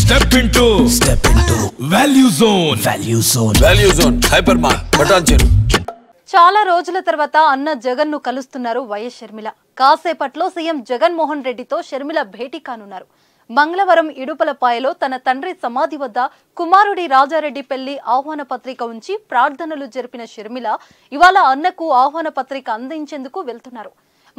Step into Value Zone Hypermart Patancheru. చాలా రోజుల తర్వాత అన్న జగన్ ను కలుస్తున్నారు వైఎస్ షర్మిల. కాసేపట్లో సీఎం జగన్ మోహన్ రెడ్డితో షర్మిల భేటీ కానున్నారు. మంగళవారం ఇడుపలపాయలో తన తండ్రి సమాధి వద్ద కుమారుడి రాజారెడ్డి పెళ్లి ఆహ్వాన పత్రిక ఉంచి ప్రార్థనలు జరిపిన షర్మిల ఇవాళ అన్నకు ఆహ్వాన పత్రిక అందించేందుకు వెళ్తున్నారు.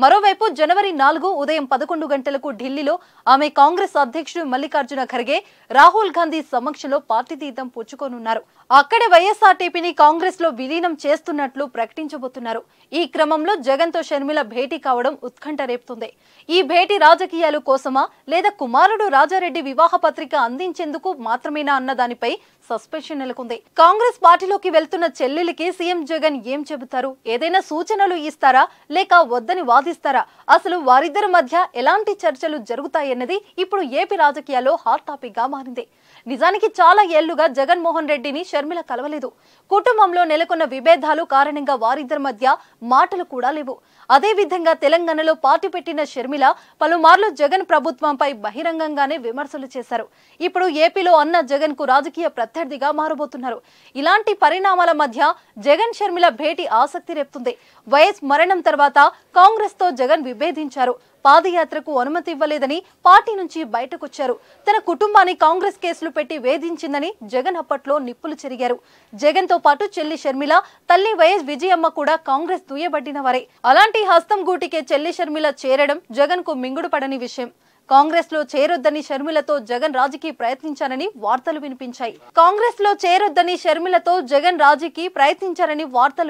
మరోవైపు జనవరి 4 ఉదయం 11 గంటలకు ఢిల్లీలో ఆమె కాంగ్రెస్ అధ్యక్షుడు మల్లికార్జున ఖర్గే, రాహుల్ గాంధీ సమక్షంలో పార్టీ తీర్థం పుచ్చుకోనున్నారు. అక్కడే వైఎస్ఆర్టీపీని కాంగ్రెస్ లో విలీనం చేస్తున్నట్లు ప్రకటించబోతున్నారు. ఈ క్రమంలో జగన్ తో షర్మిల భేటీ కావడం ఉత్కంఠ రేపుతుంది. ఈ భేటీ రాజకీయాలు కోసమా లేదా కుమారుడు రాజారెడ్డి వివాహ పత్రిక అందించేందుకు మాత్రమేనా అన్న దానిపై సస్పెన్షన్ నెలకొంది. కాంగ్రెస్ పార్టీలోకి వెళ్తున్న చెల్లెలికి సీఎం జగన్ ఏం చెబుతారు? ఏదైనా సూచనలు ఇస్తారా లేక వద్దని వాదిస్తారా? అసలు వారిద్దరి మధ్య ఎలాంటి చర్చలు జరుగుతాయన్నది ఇప్పుడు ఏపీ రాజకీయాల్లో హాట్ టాపిక్ గా మారింది. నిజానికి చాలా ఏళ్లుగా జగన్ మోహన్ రెడ్డిని షర్మిల కలవలేదు. కుటుంబంలో నెలకొన్న విభేదాలు కారణంగా వారిద్దరి మధ్య మాటలు కూడా లేవు. అదే విధంగా తెలంగాణలో పార్టీ పెట్టిన షర్మిల పలుమార్లు జగన్ ప్రభుత్వంపై బహిరంగంగానే విమర్శలు చేశారు. ఇప్పుడు ఏపీలో అన్న జగన్ కు రాజకీయ ప్రత్యర్థిగా మారబోతున్నారు. ఇలాంటి పరిణామాల మధ్య జగన్ షర్మిల భేటీ ఆసక్తి రేపుతుంది. వైఎస్ మరణం తర్వాత కాంగ్రెస్ తో జగన్ విభేదించారు. పాదయాత్రకు అనుమతి ఇవ్వలేదని పార్టీ నుంచి బయటకొచ్చారు. తన కుటుంబాన్ని కాంగ్రెస్ కేసులు పెట్టి వేధించిందని జగన్ అప్పట్లో నిప్పులు చెరిగారు. జగన్ తో పాటు చెల్లి షర్మిల, తల్లి వైఎస్ విజయమ్మ కూడా కాంగ్రెస్ దుయ్యబట్టిన వారే. అలాంటి హస్తం గూటికే చెల్లి షర్మిల చేరడం జగన్ కు మింగుడు పడని విషయం. కాంగ్రెస్ లో చేరొద్దని షర్మిలతో జగన్ రాజీకి ప్రయత్నించారని వార్తలు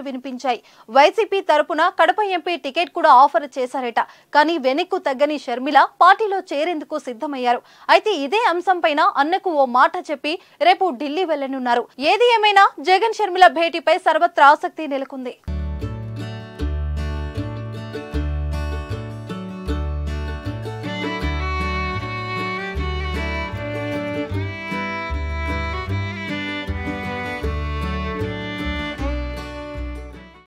వినిపించాయి. వైసీపీ తరపున కడప ఎంపీ టికెట్ కూడా ఆఫర్ చేశారట. కానీ వెనక్కు తగ్గని షర్మిల పార్టీలో చేరేందుకు సిద్ధమయ్యారు. అయితే ఇదే అంశంపైన అన్నకు ఓ మాట చెప్పి రేపు ఢిల్లీ వెళ్లనున్నారు. ఏది ఏమైనా జగన్ షర్మిల భేటీపై సర్వత్రా ఆసక్తి నెలకొంది.